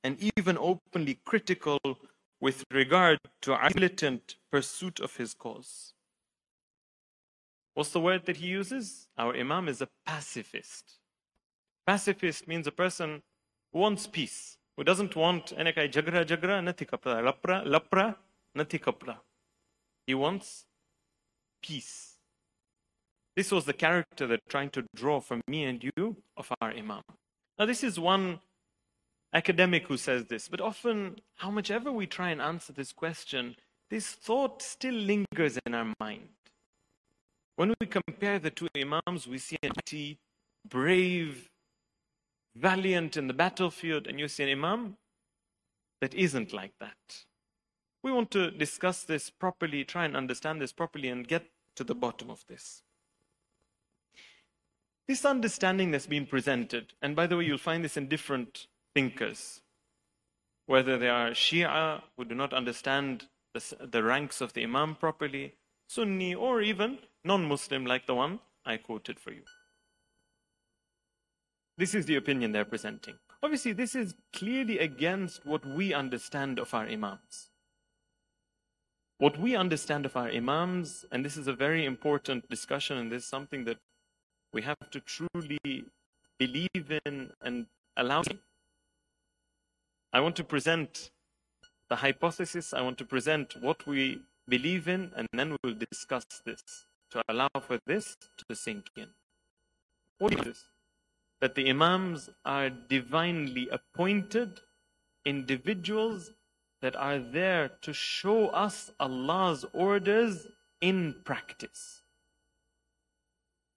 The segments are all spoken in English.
and even openly critical with regard to a militant pursuit of his cause. What's the word that he uses? Our Imam is a pacifist. Pacifist means a person who wants peace, who doesn't want jagra nati kapra, lapra nati kapra. He wants peace. This was the character they're trying to draw from me and you of our Imam. Now this is one academic who says this, but often, how much ever we try and answer this question, this thought still lingers in our mind. When we compare the two Imams, we see a mighty, brave, valiant in the battlefield, and you see an Imam that isn't like that. We want to discuss this properly, try and understand this properly, and get to the bottom of this. This understanding that's been presented, and by the way, you'll find this in different thinkers, whether they are Shia, who do not understand the ranks of the Imam properly, Sunni, or even non-Muslim like the one I quoted for you. This is the opinion they're presenting. Obviously, this is clearly against what we understand of our Imams. What we understand of our Imams, and this is a very important discussion, and this is something that we have to truly believe in and allow. I want to present the hypothesis, I want to present what we believe in, and then we'll discuss this to allow for this to sink in. What is this? That the Imams are divinely appointed individuals that are there to show us Allah's orders in practice.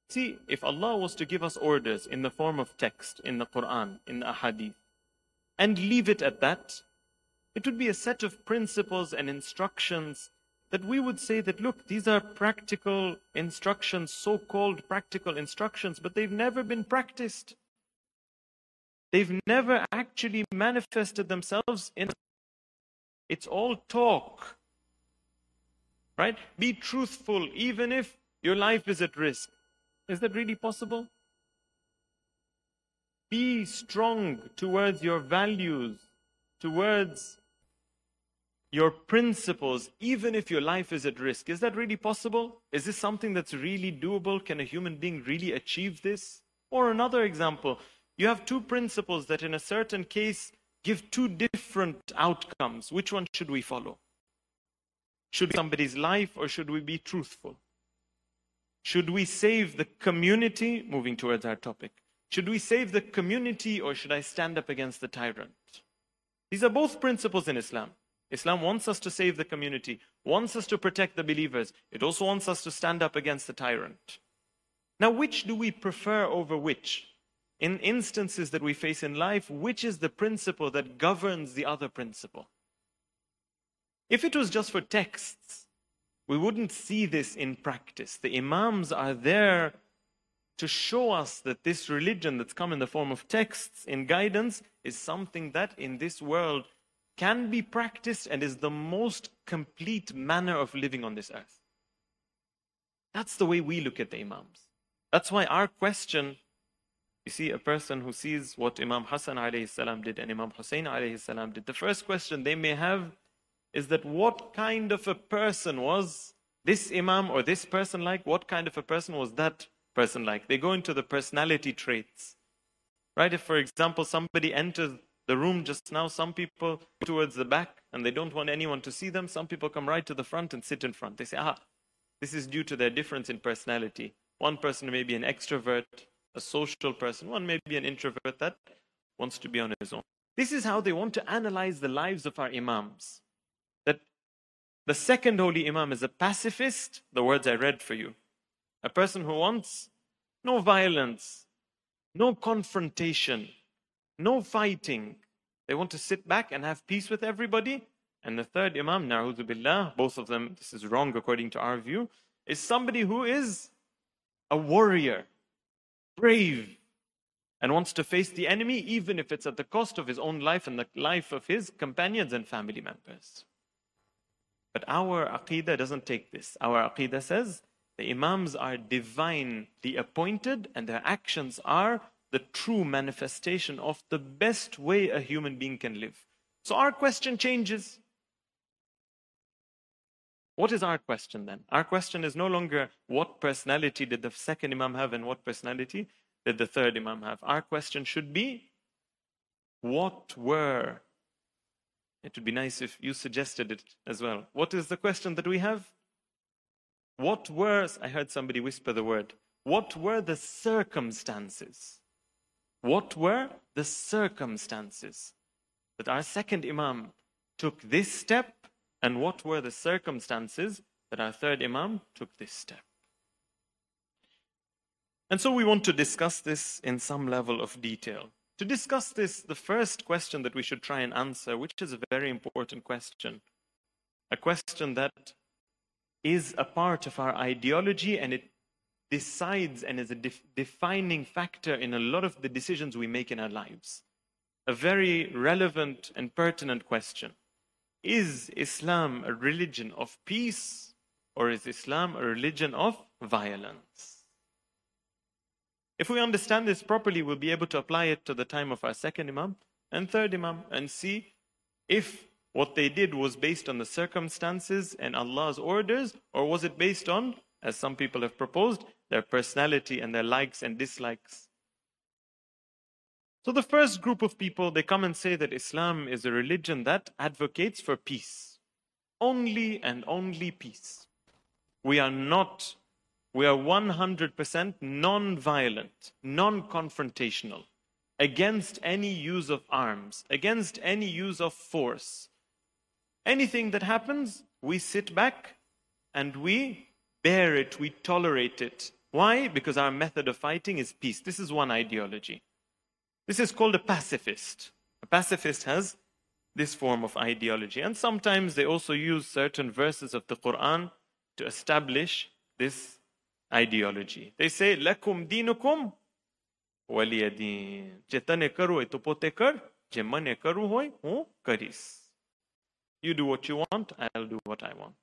See, if Allah was to give us orders in the form of text, in the Quran, in the Ahadith, and leave it at that, it would be a set of principles and instructions that we would say that, look, these are practical instructions, so-called practical instructions, but they've never been practiced. They've never actually manifested themselves in. It's all talk, right? Be truthful even if your life is at risk. Is that really possible? Be strong towards your values, towards your principles, even if your life is at risk. Is that really possible? Is this something that's really doable? Can a human being really achieve this? Or another example, you have two principles that in a certain case give two different outcomes. Which one should we follow? Should we save somebody's life or should we be truthful? Should we save the community? Moving towards our topic. Should we save the community or should I stand up against the tyrant? These are both principles in Islam. Islam wants us to save the community, wants us to protect the believers. It also wants us to stand up against the tyrant. Now, which do we prefer over which? In instances that we face in life, which is the principle that governs the other principle? If it was just for texts, we wouldn't see this in practice. The Imams are there to show us that this religion that's come in the form of texts in guidance is something that in this world can be practiced and is the most complete manner of living on this earth. That's the way we look at the Imams. That's why our question, you see a person who sees what Imam Hasan alayhi salam did and Imam Husain alayhi salam did, the first question they may have is that what kind of a person was this Imam or this person like? What kind of a person was that person like? They go into the personality traits. Right? If, for example, somebody enters the room just now, some people towards the back and they don't want anyone to see them. Some people come right to the front and sit in front. They say, this is due to their difference in personality. One person may be an extrovert, a social person. One may be an introvert that wants to be on his own. This is how they want to analyze the lives of our Imams. That the second holy Imam is a pacifist, the words I read for you. A person who wants no violence, no confrontation, no fighting. They want to sit back and have peace with everybody. And the third Imam, na'udhu billah, both of them, this is wrong according to our view, is somebody who is a warrior, brave, and wants to face the enemy even if it's at the cost of his own life and the life of his companions and family members. But our Aqidah doesn't take this. Our Aqidah says the Imams are divinely appointed and their actions are the true manifestation of the best way a human being can live. So our question changes. What is our question then? Our question is no longer what personality did the second Imam have and what personality did the third Imam have. Our question should be, what were, it would be nice if you suggested it as well. What is the question that we have? What were, I heard somebody whisper the word, what were the circumstances? What were the circumstances that our second Imam took this step, and what were the circumstances that our third Imam took this step? And so we want to discuss this in some level of detail. To discuss this, the first question that we should try and answer, which is a very important question, a question that is a part of our ideology, and it decides and is a defining factor in a lot of the decisions we make in our lives. A very relevant and pertinent question. Is Islam a religion of peace, or is Islam a religion of violence? If we understand this properly, we'll be able to apply it to the time of our second Imam and third Imam and see if what they did was based on the circumstances and Allah's orders, or was it based on, as some people have proposed, their personality and their likes and dislikes. So the first group of people, they come and say that Islam is a religion that advocates for peace. Only and only peace. We are 100% non-violent, non-confrontational, against any use of arms, against any use of force. Anything that happens, we sit back and we bear it, we tolerate it. Why? Because our method of fighting is peace. This is one ideology. This is called a pacifist. A pacifist has this form of ideology. And sometimes they also use certain verses of the Quran to establish this ideology. They say, Lakum dinukum waliya din. Jetane karu e tupote kar, je mane karu hoy, hu karis. You do what you want, I'll do what I want.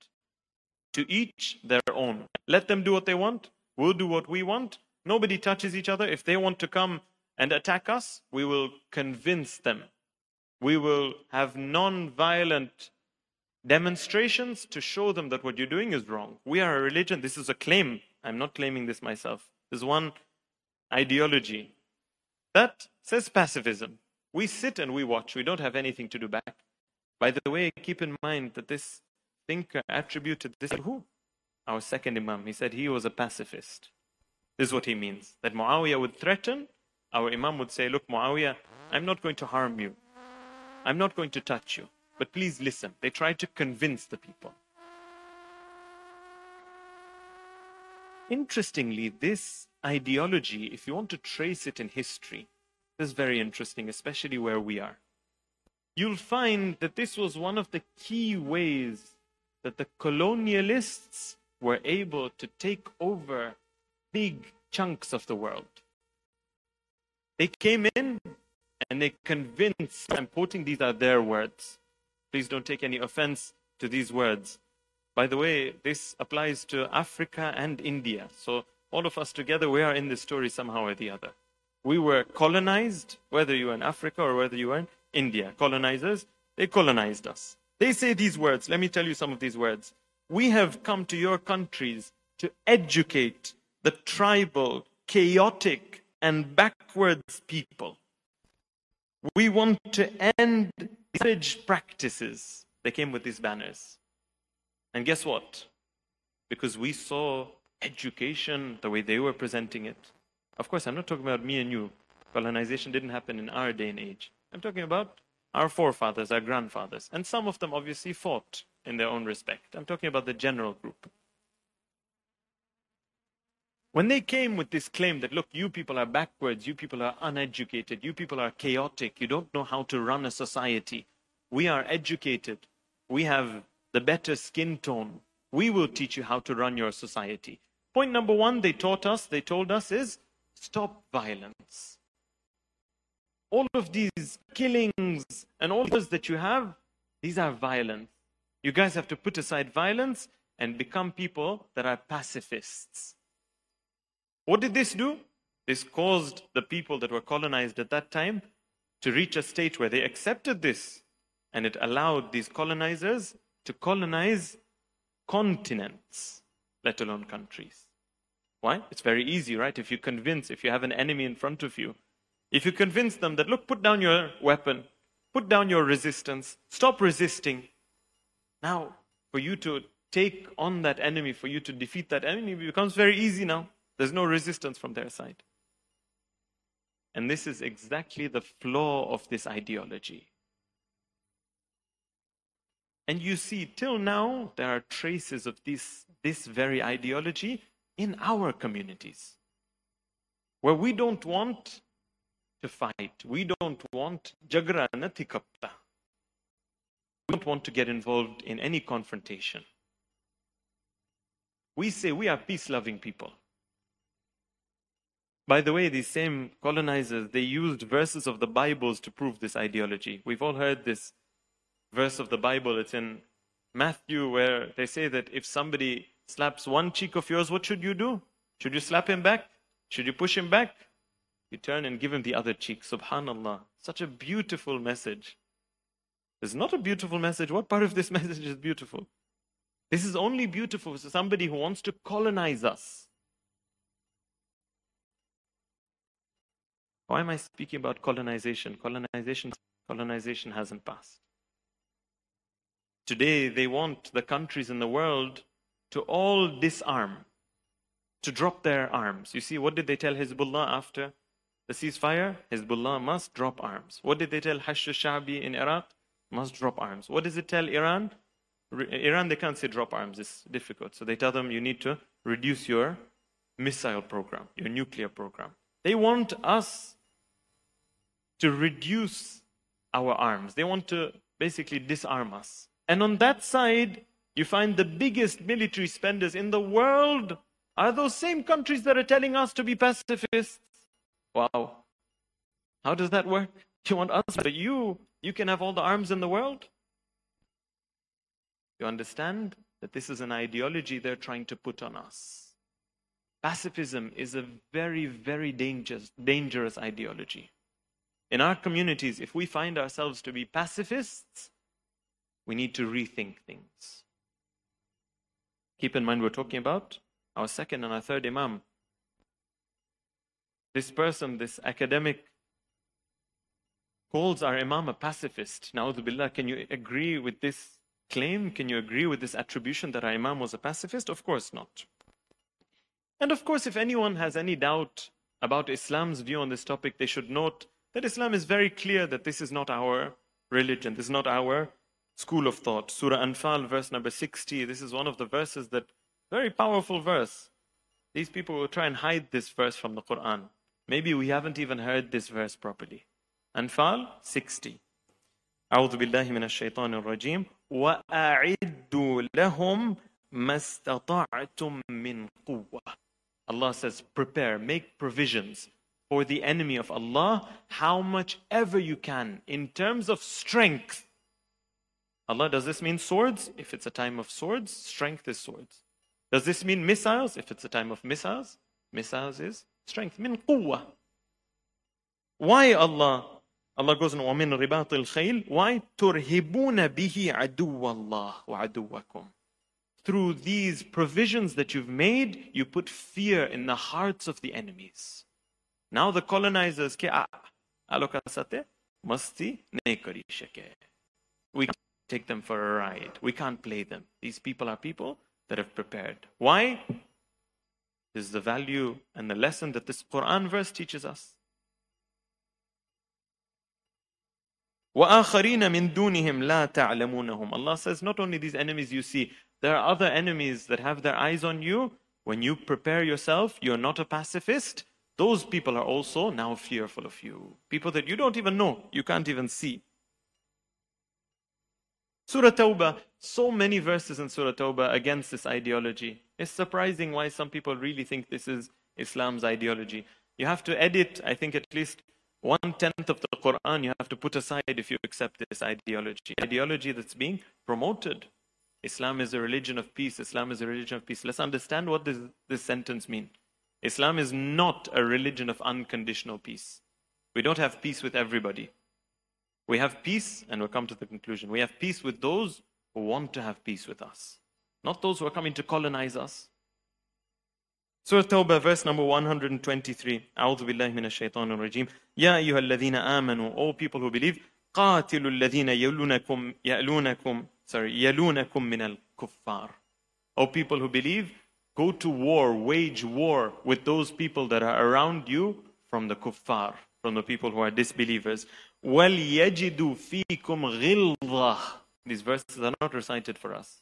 To each their own. Let them do what they want, we'll do what we want. Nobody touches each other. If they want to come and attack us, we will convince them. We will have non-violent demonstrations to show them that what you're doing is wrong. We are a religion. This is a claim. I'm not claiming this myself. There's one ideology that says pacifism. We sit and we watch. We don't have anything to do back. By the way, keep in mind that this thinker attributed this to who? Our second Imam. He said he was a pacifist. This is what he means. That Muawiyah would threaten. Our Imam would say, look, Muawiyah, I'm not going to harm you. I'm not going to touch you. But please listen. They tried to convince the people. Interestingly, this ideology, if you want to trace it in history, this is very interesting, especially where we are. You'll find that this was one of the key ways that the colonialists were able to take over big chunks of the world. They came in and they convinced, I'm quoting, these are their words. Please don't take any offense to these words. By the way, this applies to Africa and India. So all of us together, we are in this story somehow or the other. We were colonized, whether you were in Africa or whether you were in India. Colonizers, they colonized us. They say these words. Let me tell you some of these words. We have come to your countries to educate the tribal, chaotic, and backwards people. We want to end savage practices. They came with these banners. And guess what? Because we saw education the way they were presenting it. Of course, I'm not talking about me and you. Colonization didn't happen in our day and age. I'm talking about our forefathers, our grandfathers. And some of them obviously fought in their own respect. I'm talking about the general group. When they came with this claim that, look, you people are backwards, you people are uneducated, you people are chaotic, you don't know how to run a society. We are educated. We have the better skin tone. We will teach you how to run your society. Point number one, they told us is stop violence. All of these killings and all those that you have, these are violent. You guys have to put aside violence and become people that are pacifists. What did this do? This caused the people that were colonized at that time to reach a state where they accepted this, and it allowed these colonizers to colonize continents, let alone countries. Why? It's very easy, right? If you have an enemy in front of you, if you convince them that, look, put down your weapon, put down your resistance, stop resisting. Now, for you to take on that enemy, for you to defeat that enemy, it becomes very easy now. There's no resistance from their side. And this is exactly the flaw of this ideology. And you see, till now, there are traces of this very ideology in our communities, where we don't want to fight. We don't want jagra nati kapta. We don't want to get involved in any confrontation. We say we are peace-loving people. By the way, these same colonizers, they used verses of the Bibles to prove this ideology. We've all heard this verse of the Bible. It's in Matthew, where they say that if somebody slaps one cheek of yours, what should you do? Should you slap him back? Should you push him back? You turn and give him the other cheek. Subhanallah. Such a beautiful message. It's not a beautiful message. What part of this message is beautiful? This is only beautiful for somebody who wants to colonize us. Why am I speaking about colonization? Colonization hasn't passed. Today, they want the countries in the world to all disarm, to drop their arms. You see, what did they tell Hezbollah after the ceasefire? Hezbollah must drop arms. What did they tell Hashd al-Sha'bi in Iraq? Must drop arms. What does it tell Iran? Iran, they can't say drop arms. It's difficult. So they tell them, you need to reduce your missile program, your nuclear program. They want us to reduce our arms. They want to basically disarm us. And on that side, you find the biggest military spenders in the world are those same countries that are telling us to be pacifists. Wow. How does that work? You want us, but you can have all the arms in the world? You understand that this is an ideology they're trying to put on us. Pacifism is a very, very dangerous ideology. In our communities, if we find ourselves to be pacifists, we need to rethink things. Keep in mind, we're talking about our second and our third Imam. This person, this academic, calls our Imam a pacifist. Na'udhu billah, can you agree with this claim? Can you agree with this attribution that our Imam was a pacifist? Of course not. And of course, if anyone has any doubt about Islam's view on this topic, they should note that Islam is very clear that this is not our religion, this is not our school of thought. Surah Anfal, verse number 60, this is one of the verses that, very powerful verse. These people will try and hide this verse from the Quran. Maybe we haven't even heard this verse properly. Anfal 60. أعوذ بالله من الشيطان الرجيم وأعدوا لهم ما استطعتم من قوة. Allah says, prepare, make provisions for the enemy of Allah, how much ever you can, in terms of strength. Allah, does this mean swords? If it's a time of swords, strength is swords. Does this mean missiles? If it's a time of missiles, missiles is strength. Min quwwah. Why Allah? Allah goes on, وَمِن رِبَاطِ الْخَيْلِ. Why? تُرْهِبُونَ بِهِ عَدُوَّ اللَّهِ وَعَدُوَّكُمْ. Through these provisions that you've made, you put fear in the hearts of the enemies. Now the colonizers, we can't take them for a ride. We can't play them. These people are people that have prepared. Why? This is the value and the lesson that this Quran verse teaches us. وَآخَرِينَ مِن دُونِهِمْ لَا تَعْلَمُونَهُمْ. Allah says, not only these enemies you see, there are other enemies that have their eyes on you. When you prepare yourself, you're not a pacifist. Those people are also now fearful of you. People that you don't even know, you can't even see. Surah Tawbah, so many verses in Surah Tawbah against this ideology. It's surprising why some people really think this is Islam's ideology. You have to edit, I think, at least 1/10 of the Quran you have to put aside if you accept this ideology. Ideology that's being promoted. Islam is a religion of peace. Islam is a religion of peace. Let's understand what this sentence means. Islam is not a religion of unconditional peace. We don't have peace with everybody. We have peace, and we'll come to the conclusion. We have peace with those who want to have peace with us, not those who are coming to colonize us. Surah Tawbah, verse number 123. A'udhu billahi minash shaitanir rajim. Ya ayyuhal ladhina amanu, O people who believe, قاتلوا الذين يلونكم من الكفار. O people who believe, go to war, wage war with those people that are around you from the kuffar, from the people who are disbelievers. وَلْيَجِدُوا فِيكُمْ غِلْظَةً. These verses are not recited for us.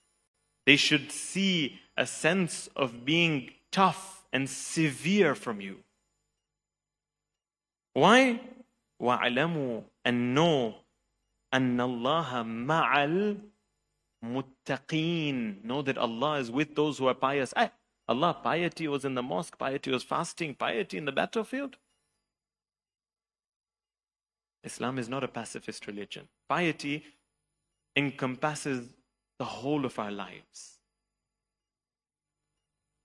They should see a sense of being tough and severe from you. Why? وَعْلَمُوا and know أَنَّ اللَّهَ مَعَ الْمُتَّقِينَ. Know that Allah is with those who are pious. Allah, piety was in the mosque, piety was fasting, piety in the battlefield. Islam is not a pacifist religion. Piety encompasses the whole of our lives.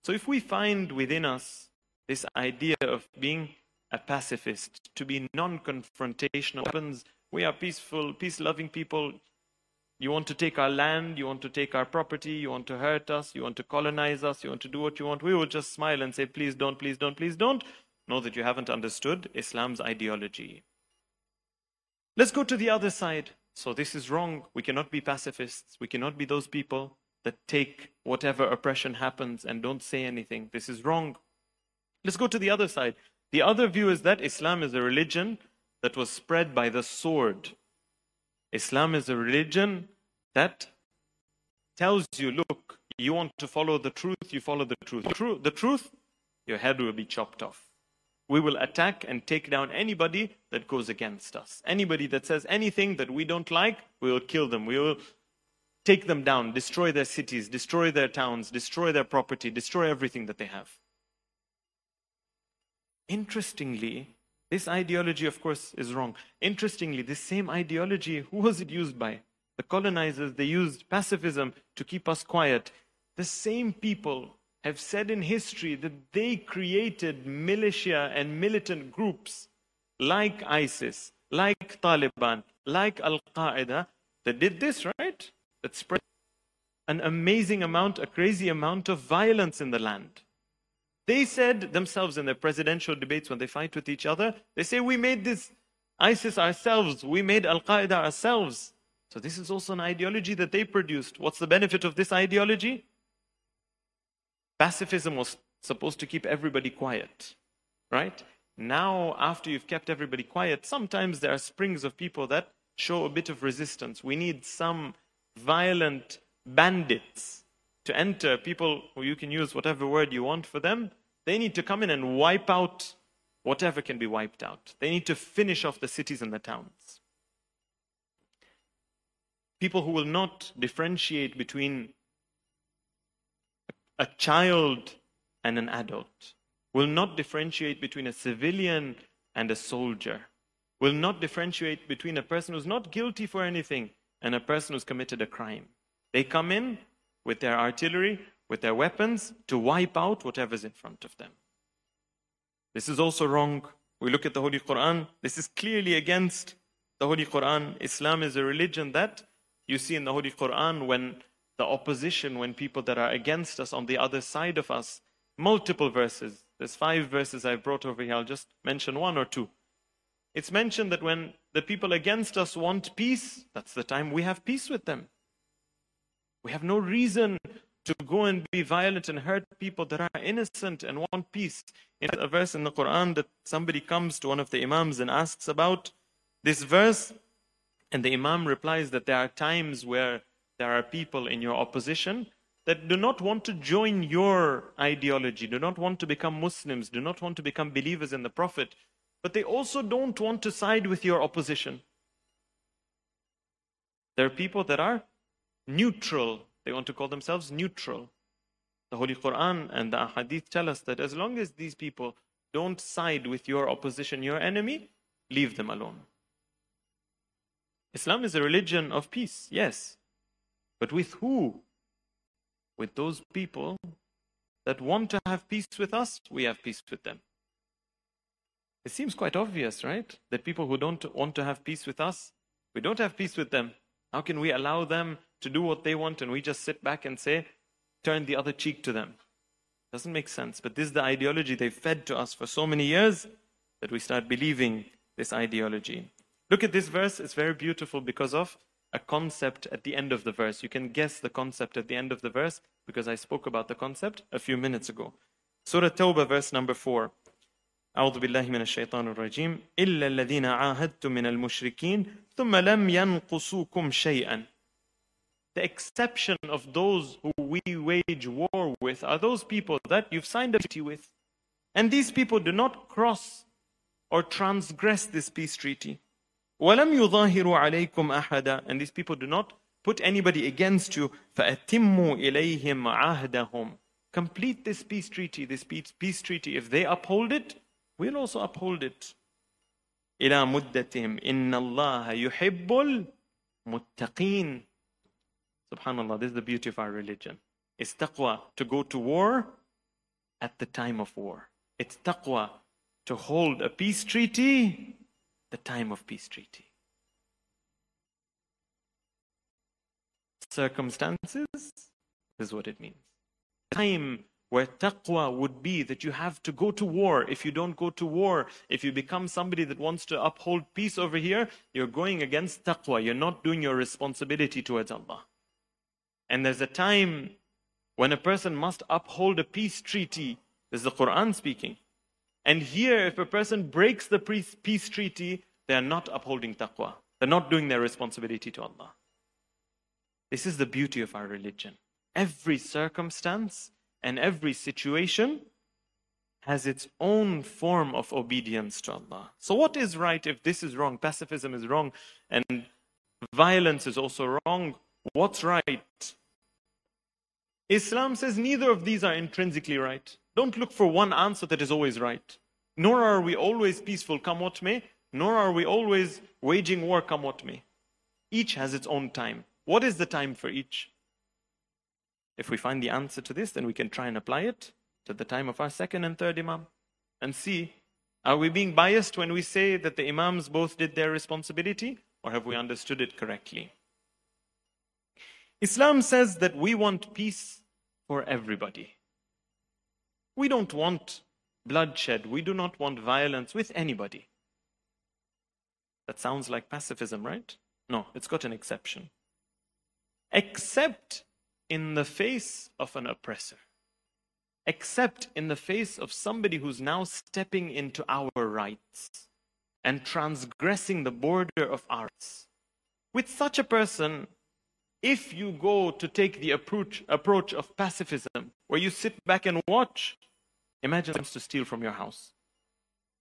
So if we find within us this idea of being a pacifist, to be non-confrontational, we are peaceful, peace-loving people. You want to take our land, you want to take our property, you want to hurt us, you want to colonize us, you want to do what you want. We will just smile and say, please don't, please don't, please don't. Know that you haven't understood Islam's ideology. Let's go to the other side. So this is wrong. We cannot be pacifists. We cannot be those people that take whatever oppression happens and don't say anything. This is wrong. Let's go to the other side. The other view is that Islam is a religion that was spread by the sword. Islam is a religion that tells you, look, you want to follow the truth, you follow the truth. The truth, your head will be chopped off. We will attack and take down anybody that goes against us. Anybody that says anything that we don't like, we will kill them. We will take them down, destroy their cities, destroy their towns, destroy their property, destroy everything that they have. Interestingly, this ideology, of course, is wrong. Interestingly, this same ideology, who was it used by? The colonizers, they used pacifism to keep us quiet. The same people have said in history that they created militia and militant groups like ISIS, like Taliban, like Al-Qaeda, that did this, right? That spread an amazing amount, a crazy amount of violence in the land. They said themselves in their presidential debates when they fight with each other, they say, we made this ISIS ourselves, we made Al-Qaeda ourselves. So this is also an ideology that they produced. What's the benefit of this ideology? Pacifism was supposed to keep everybody quiet, right? Now, after you've kept everybody quiet, sometimes there are springs of people that show a bit of resistance. We need some violent bandits to enter, people who you can use whatever word you want for them. They need to come in and wipe out whatever can be wiped out. They need to finish off the cities and the towns. People who will not differentiate between a child and an adult, will not differentiate between a civilian and a soldier, will not differentiate between a person who's not guilty for anything and a person who's committed a crime. They come in with their artillery, with their weapons, to wipe out whatever's in front of them. This is also wrong. We look at the Holy Quran. This is clearly against the Holy Quran. Islam is a religion that you see in the Holy Quran when the opposition, when people that are against us on the other side of us, multiple verses. There's 5 verses I've brought over here. I'll just mention 1 or 2. It's mentioned that when the people against us want peace, that's the time we have peace with them. We have no reason to go and be violent and hurt people that are innocent and want peace. In a verse in the Quran that somebody comes to one of the Imams and asks about this verse, and the Imam replies that there are times where there are people in your opposition that do not want to join your ideology, do not want to become Muslims, do not want to become believers in the Prophet, but they also don't want to side with your opposition. There are people that are neutral. They want to call themselves neutral. The Holy Quran and the Ahadith tell us that as long as these people don't side with your opposition, your enemy, leave them alone. Islam is a religion of peace, yes. But with who? With those people that want to have peace with us, we have peace with them. It seems quite obvious, right? That people who don't want to have peace with us, we don't have peace with them. How can we allow them to do what they want and we just sit back and say, turn the other cheek to them? Doesn't make sense. But this is the ideology they fed to us for so many years that we start believing this ideology. Look at this verse. It's very beautiful because of a concept at the end of the verse. You can guess the concept at the end of the verse because I spoke about the concept a few minutes ago. Surah Tawbah, verse number 4. أعوذ بالله من الشيطان الرجيم إلا الذين عاهدتم من المشركين ثم لم ينقصوكم شيئا. The exception of those who we wage war with are those people that you've signed a treaty with. And these people do not cross or transgress this peace treaty. وَلَمْ يُظَاهِرُوا عَلَيْكُمْ أَحَدًا. And these people do not put anybody against you. فَأَتِمُّوا إِلَيْهِمْ عَهْدَهُمْ. Complete this peace treaty, peace treaty. If they uphold it, we'll also uphold it. إِلَى مُدَّتِهِمْ إِنَّ اللَّهَ يُحِبُّ الْمُتَّقِينَ. Subhanallah, this is the beauty of our religion. It's taqwa to go to war at the time of war. It's taqwa to hold a peace treaty the time of peace treaty. Circumstances is what it means. Time where taqwa would be that you have to go to war. If you don't go to war, if you become somebody that wants to uphold peace over here, you're going against taqwa. You're not doing your responsibility towards Allah. And there's a time when a person must uphold a peace treaty. This is the Quran speaking. And here, if a person breaks the peace treaty, they are not upholding taqwa. They're not doing their responsibility to Allah. This is the beauty of our religion. Every circumstance and every situation has its own form of obedience to Allah. So what is right if this is wrong? Pacifism is wrong and violence is also wrong. What's right? Islam says neither of these are intrinsically right. Don't look for one answer that is always right. Nor are we always peaceful, come what may. Nor are we always waging war, come what may. Each has its own time. What is the time for each? If we find the answer to this, then we can try and apply it to the time of our second and third Imam. And see, are we being biased when we say that the Imams both did their responsibility? Or have we understood it correctly? Islam says that we want peace for everybody. We don't want bloodshed. We do not want violence with anybody. That sounds like pacifism, right? No, it's got an exception. Except in the face of an oppressor. Except in the face of somebody who's now stepping into our rights and transgressing the border of ours. With such a person, if you go to take the approach of pacifism, where you sit back and watch, imagine them to steal from your house.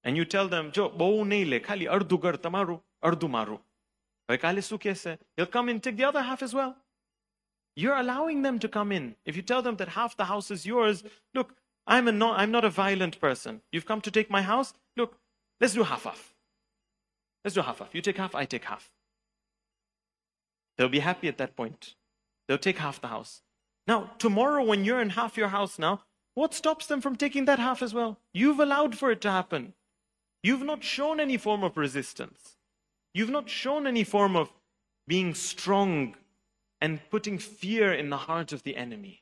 And you tell them, Jo, khali ardu gar tamaru, ardu maru. He'll come and take the other half as well. You're allowing them to come in. If you tell them that half the house is yours, look, I'm not a violent person. You've come to take my house? Look, let's do half-half. Let's do half-half. You take half, I take half. They'll be happy at that point. They'll take half the house. Now, tomorrow when you're in half your house now, what stops them from taking that half as well? You've allowed for it to happen. You've not shown any form of resistance. You've not shown any form of being strong and putting fear in the heart of the enemy.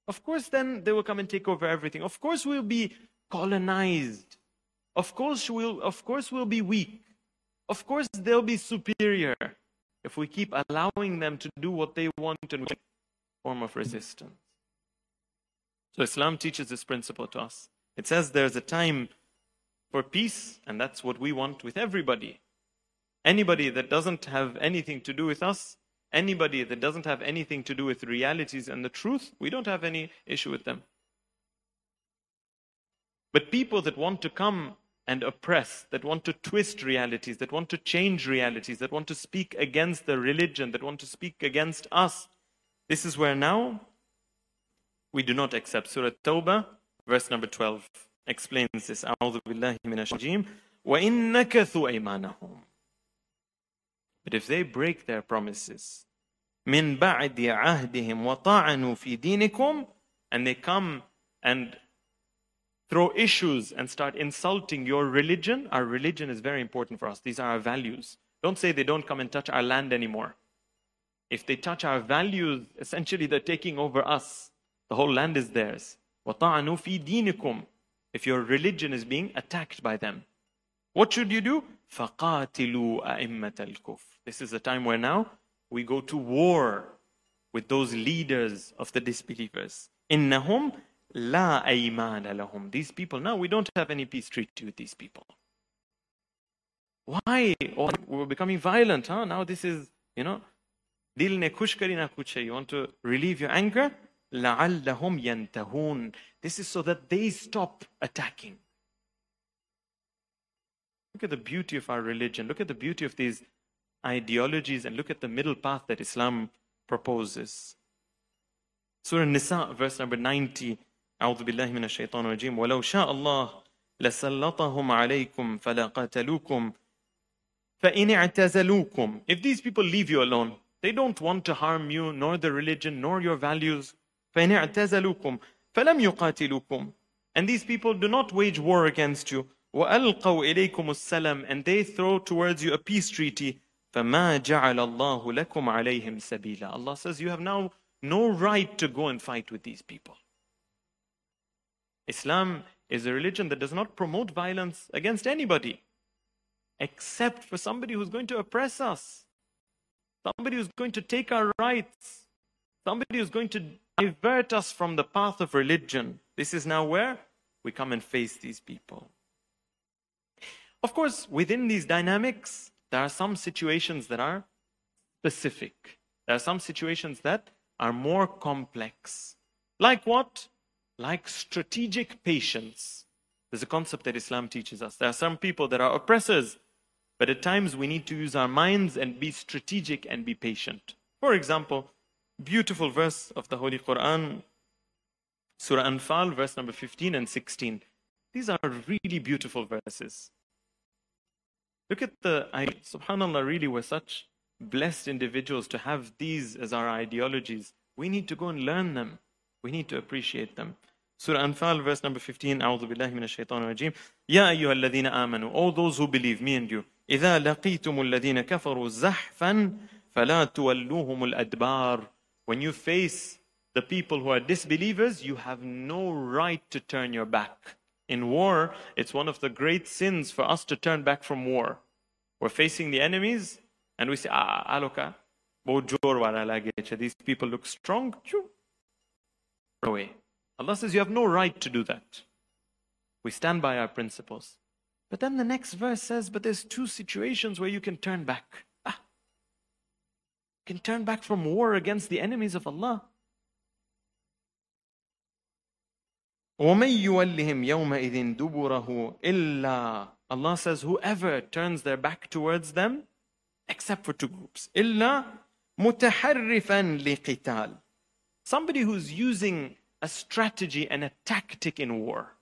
Of course, then they will come and take over everything. Of course, we'll be colonized. Of course, we'll be weak. Of course, they'll be superior if we keep allowing them to do what they want in a form of resistance. So Islam teaches this principle to us. It says there's a time for peace, and that's what we want with everybody. Anybody that doesn't have anything to do with us, anybody that doesn't have anything to do with realities and the truth, we don't have any issue with them. But people that want to come and oppress, that want to twist realities, that want to change realities, that want to speak against the religion, that want to speak against us, this is where now we do not accept. Surah Tawbah, verse number 12, explains this. أعوذ بالله من الشيطان وإن نكثوا أيمانهم. But if they break their promises, من بعد عهدهم وطعنوا في دينكم, and they come and throw issues and start insulting your religion, our religion is very important for us. These are our values. Don't say they don't come and touch our land anymore. If they touch our values, essentially they're taking over us. The whole land is theirs. وَطَعَنُوا فِي دِينِكُمْ. If your religion is being attacked by them, what should you do? فَقَاتِلُوا أَئِمَّةَ الْكُفْرِ. This is the time where now we go to war with those leaders of the disbelievers. إِنَّهُمْ لَا أَيْمَانَ لَهُمْ. These people, now we don't have any peace treaty with these people. Why? Oh, we're becoming violent, huh? Now this is, Dil ne khush kari na kuch hai. You want to relieve your anger? لَعَلَّهُمْ يَنْتَهُونَ. This is so that they stop attacking. Look at the beauty of our religion. Look at the beauty of these ideologies, and look at the middle path that Islam proposes. Surah Nisa, verse number 90. أعوذ بالله من الشيطان الرجيم. وَلَوْ شَاءَ اللَّهُ لَسَلَّطَهُمْ عَلَيْكُمْ فَلَقَاتَلُوكُمْ فَإِنِ اعْتَزَلُوكُمْ. If these people leave you alone, they don't want to harm you, nor the religion, nor your values. فَإِنِ اعْتَزَلُوكُمْ فَلَمْ يُقَاتِلُوكُمْ. And these people do not wage war against you. وَأَلْقَوْا إِلَيْكُمُ السَّلَمْ. And they throw towards you a peace treaty. فَمَا جَعَلَ اللَّهُ لَكُمْ عَلَيْهِمْ سَبِيلًا. Allah says you have now no right to go and fight with these people. Islam is a religion that does not promote violence against anybody, except for somebody who's going to oppress us, somebody who's going to take our rights, somebody who's going to divert us from the path of religion. This is now where we come and face these people. Of course, within these dynamics, there are some situations that are specific. There are some situations that are more complex. Like what? Like strategic patience. There's a concept that Islam teaches us. There are some people that are oppressors, but at times we need to use our minds and be strategic and be patient. For example, beautiful verse of the Holy Quran, Surah Anfal, verse number 15 and 16. These are really beautiful verses. Look at the, subhanAllah, really we're such blessed individuals to have these as our ideologies. We need to go and learn them. We need to appreciate them. Surah Anfal, verse number 15. أعوذ بالله من الشيطان الرجيم. يا أيها الذين آمنوا. All those who believe, me and you. إذا لقيتم الذين كفروا زحفا فلا تولوهم الأدبار. When you face the people who are disbelievers, you have no right to turn your back. In war, it's one of the great sins for us to turn back from war. We're facing the enemies and we say, aloka, these people look strong. Away. Allah says you have no right to do that. We stand by our principles. But then the next verse says, but there's two situations where you can turn back. You can turn back from war against the enemies of Allah. وَمَن يُوَلِّهِمْ يَوْمَئِذٍ دُبُرَهُ إِلَّا. Allah says whoever turns their back towards them, except for two groups. إِلَّا مُتَحَرِّفًا لِقِتَالٍ. Somebody who's using a strategy and a tactic in war.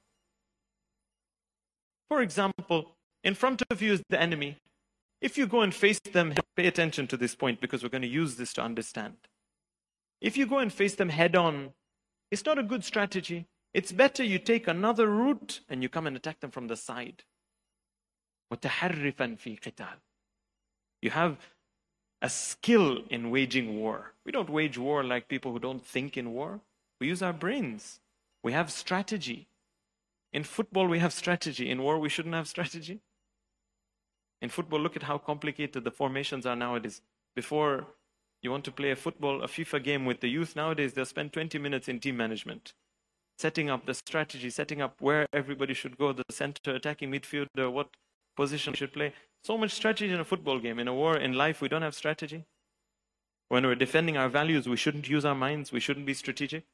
For example, in front of you is the enemy. If you go and face them, pay attention to this point because we're going to use this to understand. If you go and face them head on, it's not a good strategy. It's better you take another route and you come and attack them from the side. مُتَحَرِّفًا فِي قِتَالٍ. You have a skill in waging war. We don't wage war like people who don't think in war. We use our brains. We have strategy. In football, we have strategy. In war, we shouldn't have strategy. In football, look at how complicated the formations are nowadays. Before you want to play a FIFA game with the youth nowadays, they'll spend 20 minutes in team management. Setting up the strategy, setting up where everybody should go, the center, attacking midfielder, what position should play. So much strategy in a football game. In a war, in life, we don't have strategy. When we're defending our values, we shouldn't use our minds. We shouldn't be strategic.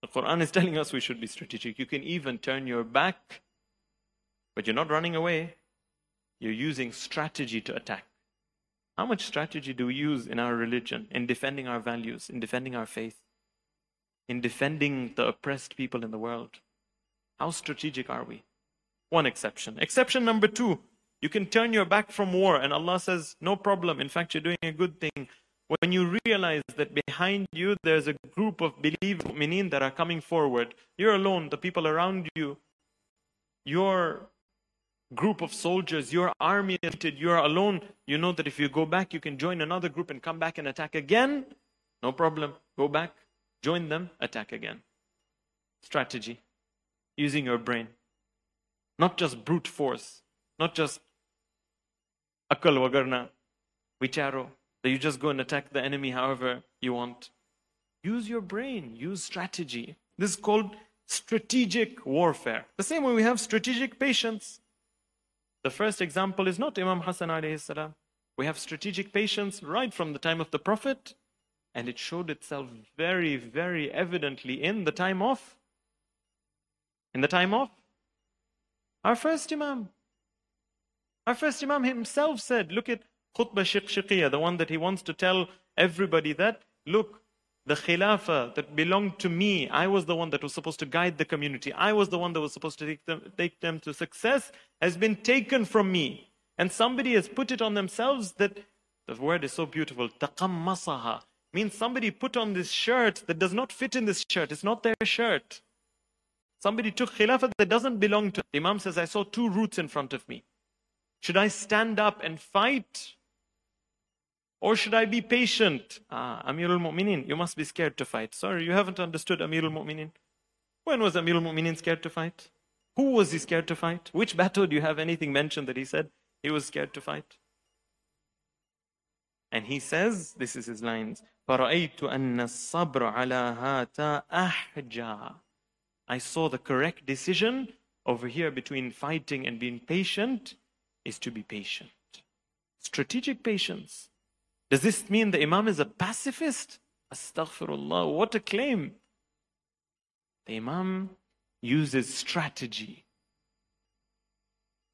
The Quran is telling us we should be strategic. You can even turn your back, but you're not running away. You're using strategy to attack. How much strategy do we use in our religion, in defending our values, in defending our faith, in defending the oppressed people in the world? How strategic are we? One exception. Exception number 2, you can turn your back from war and Allah says, no problem. In fact, you're doing a good thing. when you realize that behind you there's a group of believers, mu'mineen, that are coming forward. You're alone, the people around you, your group of soldiers, your army, you're alone. You know that if you go back, you can join another group and come back and attack again. No problem. Go back, join them, attack again. Strategy. Using your brain. Not just brute force. Not just akal wagarna, vicharo, that you just go and attack the enemy however you want. Use your brain. Use strategy. This is called strategic warfare. The same way we have strategic patience. The first example is not Imam Hasan alayhi salam. We have strategic patience right from the time of the Prophet, and it showed itself very, very evidently in the time of our first Imam. Our first Imam himself said, look at Khutbah Shiqshqiya, the one that he wants to tell everybody that, look, the Khilafah that belonged to me, I was the one that was supposed to guide the community, I was the one that was supposed to take them to success, has been taken from me. And somebody has put it on themselves that, the word is so beautiful, taqammasaha, means somebody put on this shirt that does not fit in this shirt, it's not their shirt. Somebody took Khilafah that doesn't belong to. The Imam says, I saw two routes in front of me. Should I stand up and fight? Or should I be patient? Amirul Mu'mineen, you must be scared to fight. Sorry, you haven't understood Amirul Mu'mineen. When was Amirul Mu'mineen scared to fight? Who was he scared to fight? Which battle do you have anything mentioned that he said he was scared to fight? And he says, this is his lines, فَرَأَيْتُ أَنَّ الصَّبْرَ عَلَى هَاتَا أَحْجَى. I saw the correct decision over here between fighting and being patient is to be patient. Strategic patience. Does this mean the Imam is a pacifist? Astaghfirullah, what a claim. The Imam uses strategy.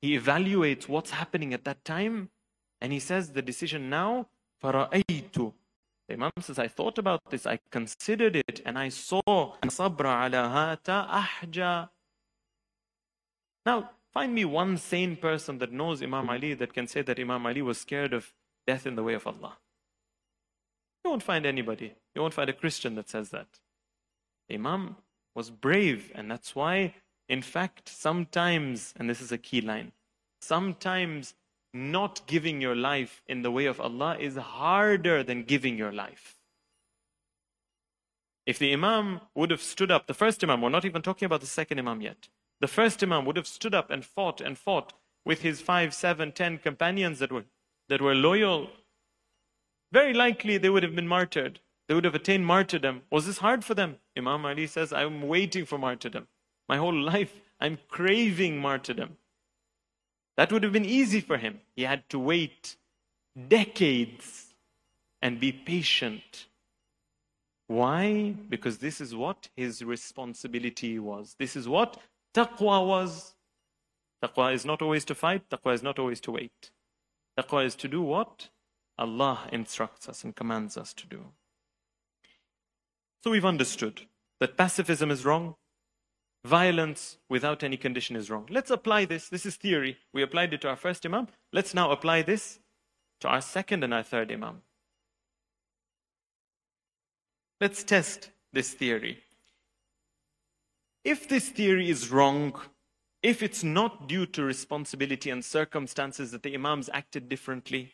He evaluates what's happening at that time and he says the decision now, فَرَأَيْتُ. The Imam says, I thought about this, I considered it, and I saw صَبْرَ عَلَى هَاتَ أَحْجَى. Now, find me one sane person that knows Imam Ali that can say that Imam Ali was scared of death in the way of Allah. You won't find anybody. You won't find a Christian that says that. The Imam was brave, and that's why, in fact, sometimes, and this is a key line, sometimes not giving your life in the way of Allah is harder than giving your life. If the Imam would have stood up, the first Imam, we're not even talking about the second Imam yet. The first Imam would have stood up and fought with his 5, 7, 10 companions that were loyal. Very likely they would have been martyred. They would have attained martyrdom. Was this hard for them? Imam Ali says, I'm waiting for martyrdom. My whole life, I'm craving martyrdom. That would have been easy for him. He had to wait decades and be patient. Why? Because this is what his responsibility was. This is what taqwa was. Taqwa is not always to fight. Taqwa is not always to wait. Taqwa is to do what Allah instructs us and commands us to do. So we've understood that pacifism is wrong. Violence without any condition is wrong. Let's apply this. This is theory. We applied it to our first Imam. Let's now apply this to our second and our third Imam. Let's test this theory. If this theory is wrong, if it's not due to responsibility and circumstances that the Imams acted differently,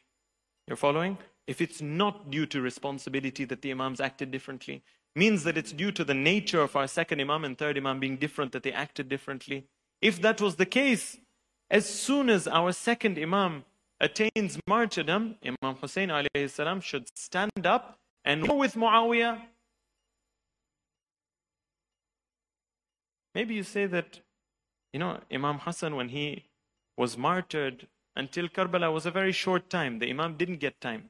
you're following? If it's not due to responsibility that the Imams acted differently, means that it's due to the nature of our second Imam and third Imam being different that they acted differently. If that was the case, as soon as our second Imam attains martyrdom, Imam Husain alayhi salam should stand up and war with Muawiyah. Maybe you say that, Imam Hasan, when he was martyred until Karbala, was a very short time. The Imam didn't get time.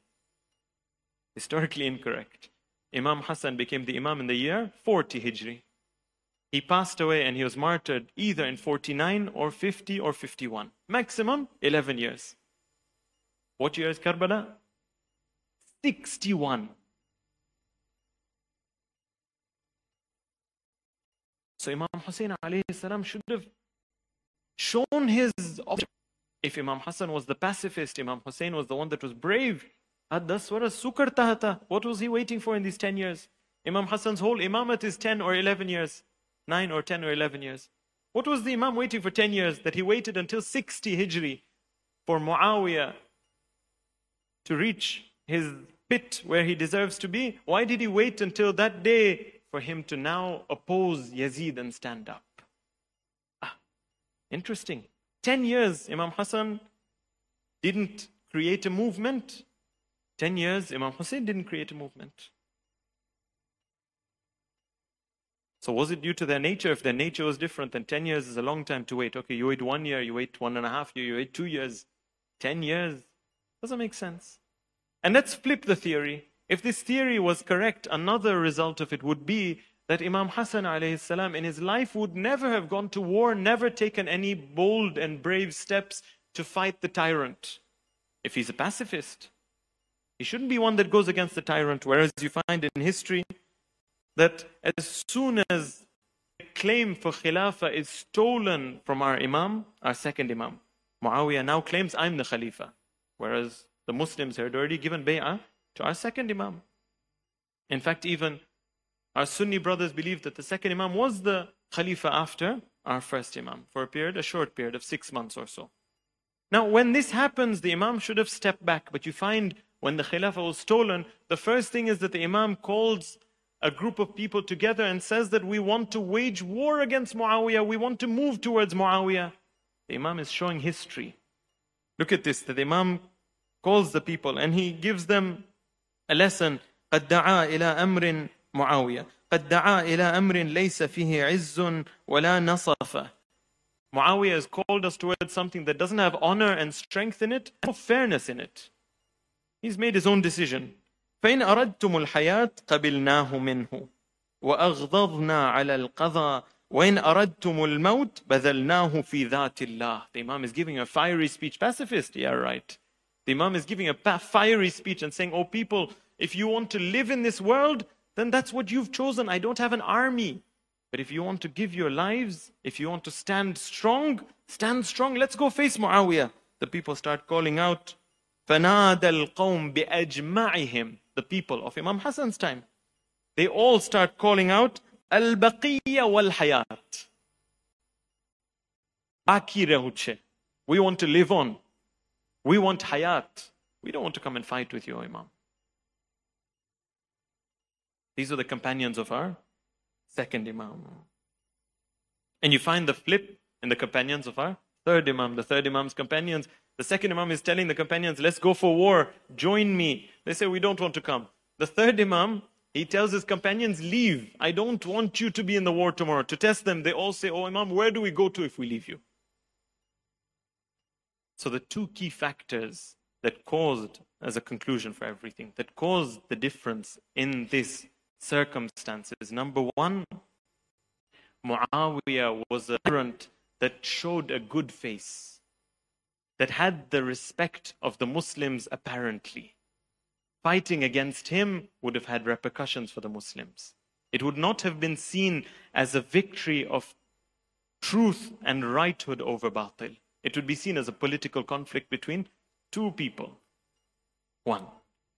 Historically incorrect. Imam Hasan became the Imam in the year 40 Hijri. He passed away and he was martyred either in 49 or 50 or 51. Maximum 11 years. What year is Karbala? 61. So Imam Husain alayhi salam should have shown his option. If Imam Hasan was the pacifist, Imam Husain was the one that was brave, What was he waiting for in these 10 years? Imam Hasan's whole imamat is 10 or 11 years. 9 or 10 or 11 years. What was the Imam waiting for 10 years? That he waited until 60 Hijri for Muawiyah to reach his pit where he deserves to be. Why did he wait until that day for him to now oppose Yazid and stand up? Interesting. 10 years Imam Hasan didn't create a movement. 10 years Imam Husain didn't create a movement. So was it due to their nature? If their nature was different, then 10 years is a long time to wait. Okay, you wait 1 year, you wait 1.5 years, you wait 2 years. 10 years doesn't make sense. And let's flip the theory. If this theory was correct, another result of it would be that Imam Hasan alayhi salam in his life would never have gone to war, never taken any bold and brave steps to fight the tyrant. If he's a pacifist, he shouldn't be one that goes against the tyrant. Whereas you find in history that as soon as the claim for Khilafah is stolen from our Imam, our second Imam, Muawiyah now claims, I'm the Khalifa. Whereas the Muslims had already given bay'ah to our second Imam. In fact, even our Sunni brothers believe that the second Imam was the Khalifa after our first Imam for a period, a short period of 6 months or so. Now, when this happens, the Imam should have stepped back. But you find when the Khilafah was stolen, the first thing is that the Imam calls a group of people together and says that we want to wage war against Muawiyah, we want to move towards Muawiyah. The Imam is showing history. Look at this, that the Imam calls the people and he gives them a lesson. قَدْ دَعَا إِلَىٰ أَمْرٍ مُعَاوِيَةٍ قَدْ دَعَا إِلَىٰ أَمْرٍ لَيْسَ فِيهِ عِزٌّ وَلَا نَصَفَ. Muawiyah has called us towards something that doesn't have honor and strength in it, no fairness in it. He's made his own decision. فإن أردتم الحياة قبلناه منه وأغضضنا على القضاء وإن أردتم الموت بذلناه في ذات الله. The Imam is giving a fiery speech. Pacifist, yeah, right. The Imam is giving a fiery speech and saying, oh people, if you want to live in this world, then that's what you've chosen. I don't have an army. But if you want to give your lives, if you want to stand strong, let's go face Muawiyah. The people start calling out, فَنَادَ الْقَوْمِ بِأَجْمَعِهِمْ. The people of Imam Hasan's time. They all start calling out, Al-Baqiyya wal-Hayat. Baki rehuche. We want to live on. We want Hayat. We don't want to come and fight with you, Imam. These are the companions of our second Imam. And you find the flip in the companions of our third Imam. The third Imam's companions. The second Imam is telling the companions, let's go for war. Join me. They say, we don't want to come. The third Imam, he tells his companions, leave. I don't want you to be in the war tomorrow. To test them, they all say, oh Imam, where do we go to if we leave you? So the two key factors that caused, as a conclusion for everything, that caused the difference in this circumstances. Number one, Muawiyah was a tyrant that showed a good face, that had the respect of the Muslims apparently. Fighting against him would have had repercussions for the Muslims. It would not have been seen as a victory of truth and righthood over batil. It would be seen as a political conflict between two people. One.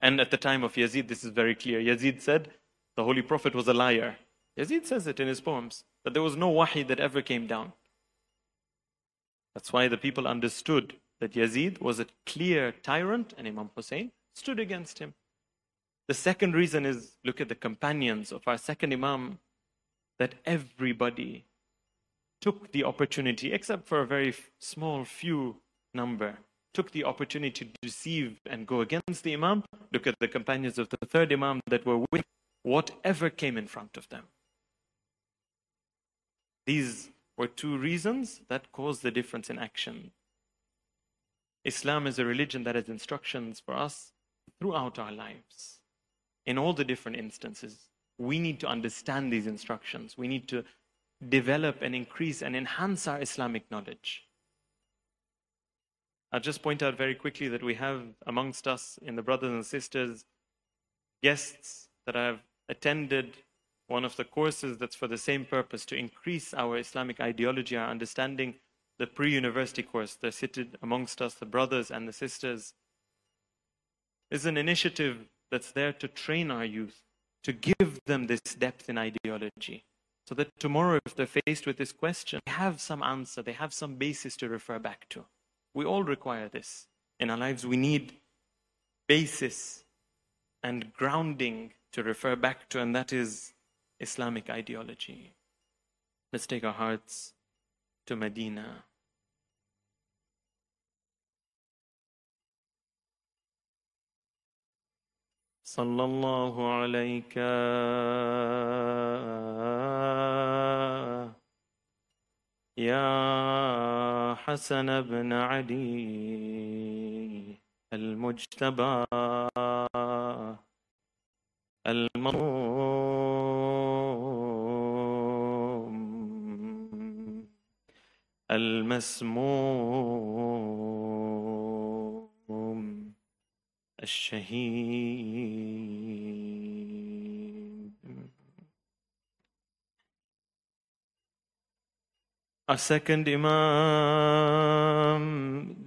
And at the time of Yazid, this is very clear. Yazid said the Holy Prophet was a liar. Yazid says it in his poems, that there was no wahi that ever came down. That's why the people understood that Yazid was a clear tyrant and Imam Husain stood against him. The second reason is, look at the companions of our second Imam, that everybody took the opportunity, except for a very small few number, took the opportunity to deceive and go against the Imam. Look at the companions of the third Imam that were with whatever came in front of them. These were two reasons that caused the difference in action. Islam is a religion that has instructions for us throughout our lives. In all the different instances, we need to understand these instructions. We need to develop and increase and enhance our Islamic knowledge. I'll just point out very quickly that we have amongst us, in the brothers and sisters, guests that have attended one of the courses that's for the same purpose, to increase our Islamic ideology, our understanding, the pre-university course. They're seated amongst us, the brothers and the sisters. is an initiative that's there to train our youth, to give them this depth in ideology, so that tomorrow, if they're faced with this question, they have some answer, they have some basis to refer back to. We all require this. In our lives, we need basis and grounding to refer back to, and that is Islamic ideology. Let's take our hearts to Medina. Sallallahu alayka ya Hasan ibn Ali al-Mujtaba al-Madhmum al-Masmum al-Shaheed. Our second Imam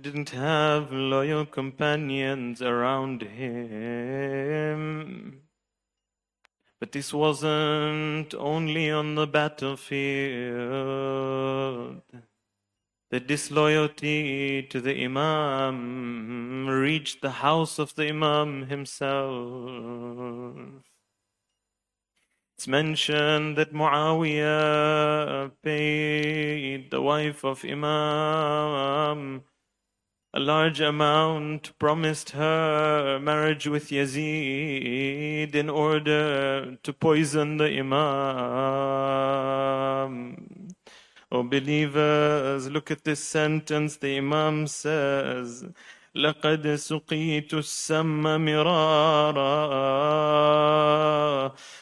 didn't have loyal companions around him. But this wasn't only on the battlefield. The disloyalty to the Imam reached the house of the Imam himself. It's mentioned that Muawiyah paid the wife of Imam a large amount, promised her marriage with Yazid in order to poison the Imam. Oh believers, look at this sentence. The Imam says, لَقَدْ سُقِيتُ السَّمَّ مِرَارًا.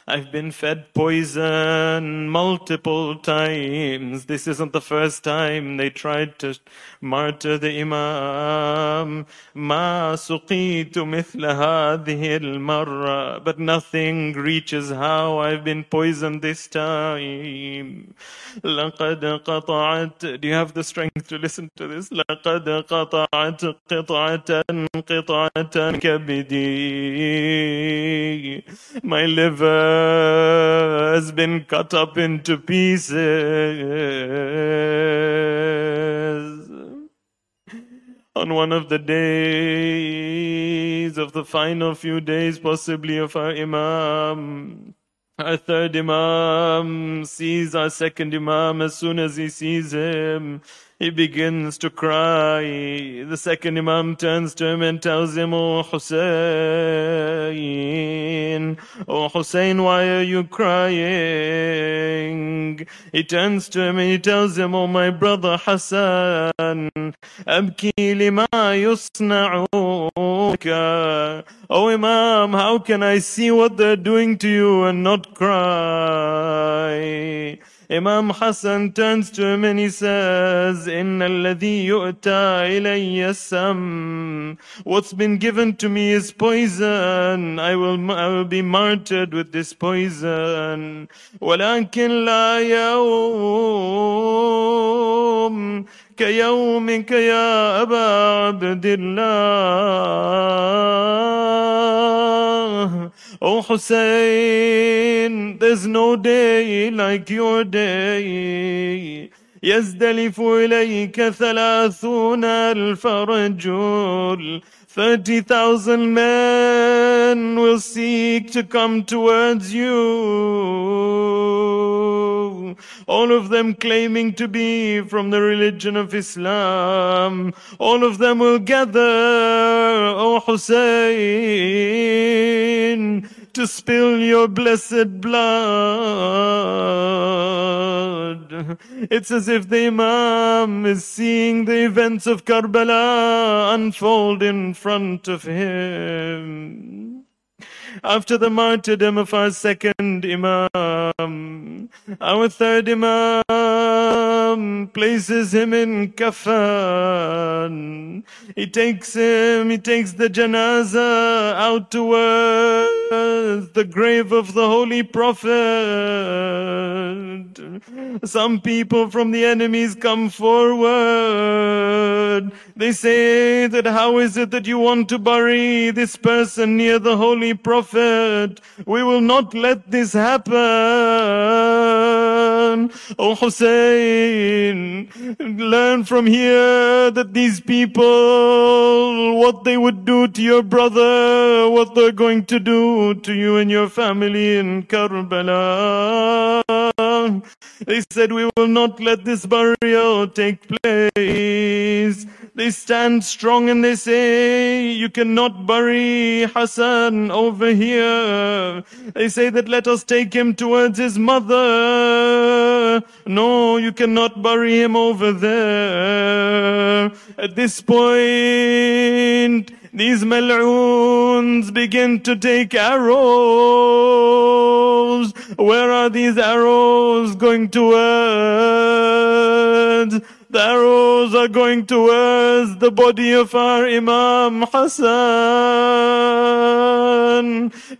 I've been fed poison multiple times. This isn't the first time they tried to martyr the Imam. مَا سُقِيتُ مِثْلَ هَذِهِ الْمَرَّةِ. But nothing reaches how I've been poisoned this time. لَقَدْ قَطَعَتْ. Do you have the strength to listen to this? لَقَدْ قَطَعَتْ قِطْعَةً كَبِدِي. My liver has been cut up into pieces. On one of the days of the final few days, possibly, of our Imam, our third Imam sees our second Imam. As soon as he sees him, he begins to cry. The second Imam turns to him and tells him, "Oh Husain, oh Husain, why are you crying?" He turns to him and he tells him, "Oh my brother Hasan, abki lima yusna'uka." Oh Imam, how can I see what they're doing to you and not cry? Imam Hasan turns to him and he says, "Inna alladhi yu'ta ilayya sam." What's been given to me is poison. I will be martyred with this poison. وَلَكِنْ لَا يَوْمٍ كَيَوْمِكَ يَا أَبَا عَبْدِ اللَّهِ. Oh Hussein, there's no day like your day. يَزْدَلِفُ إِلَيْكَ 30,000 رَجُلٍ. 30,000 men will seek to come towards you, all of them claiming to be from the religion of Islam. All of them will gather, O Husayn, to spill your blessed blood. It's as if the Imam is seeing the events of Karbala unfold in front of him. After the martyrdom of our second Imam, our third Imam places him in kafan. He takes the janazah out to work. the grave of the Holy Prophet. Some people from the enemies come forward. They say that how is it that you want to bury this person near the Holy Prophet? We will not let this happen. Oh Husain, learn from here that these people, what they would do to your brother, what they're going to do to you and your family in Karbala. They said, we will not let this burial take place. They stand strong and they say, you cannot bury Hasan over here. They say that let us take him towards his mother. No, you cannot bury him over there. At this point, these mal'oons begin to take arrows. Where are these arrows going towards? The arrows are going towards the body of our Imam Hasan.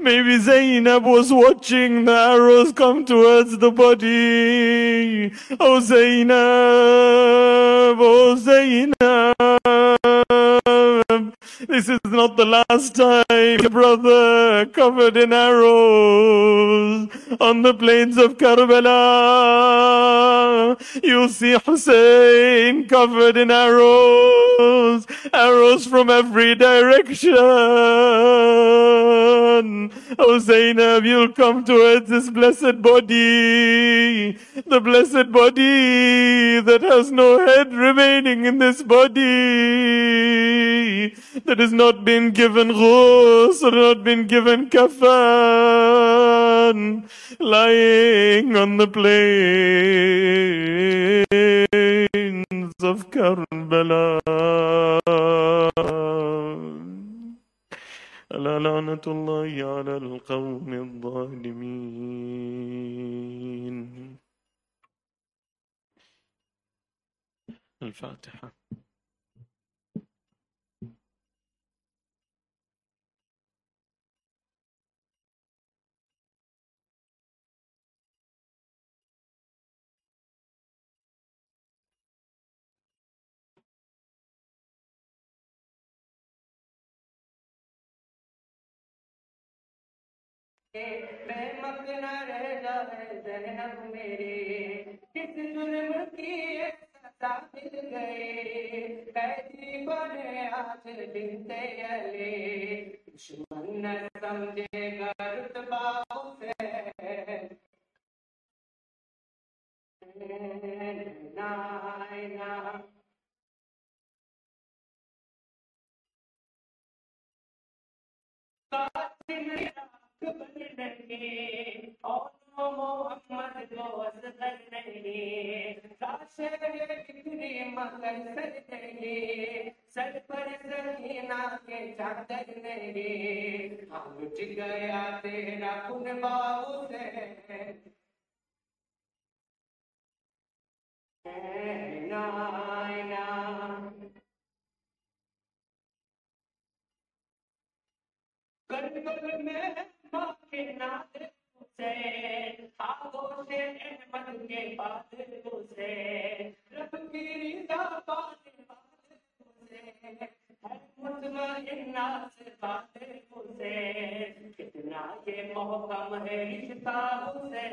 Maybe Zainab was watching the arrows come towards the body. Oh Zainab, oh Zainab. This is not the last time, brother, covered in arrows on the plains of Karbala. You'll see Hussein covered in arrows, arrows from every direction. Oh Zainab, you'll come towards this blessed body, the blessed body that has no head remaining in this body, that has not been given ghusl, or not been given kafan, lying on the plains of Karbala. ألا لعنة الله على القوم الظالمين. الفاتحة. रहमत न रह जाए ज़हनब मेरे, किस जुर्म की ये सज़ा मिल गए, कैदी बने आज बिनते अली, दुश्मन न समझेगा रुतबा उसे, ना और मोहम्मद को असगर नहीं, काशे बिखरी मगर सर नहीं, सर पर सकीना के चादर नहीं, हम उठ गया तेरा कुन बाबू से, ना कर्बल में माँ के नाद तुझे, आगोश अहमद के बाद तुझे, रब की रिज़ा पाने वाले तुझे, है मुतमइन्ना से बातें तुझे, कितना ये मोहकम है रिश्ता तुझे।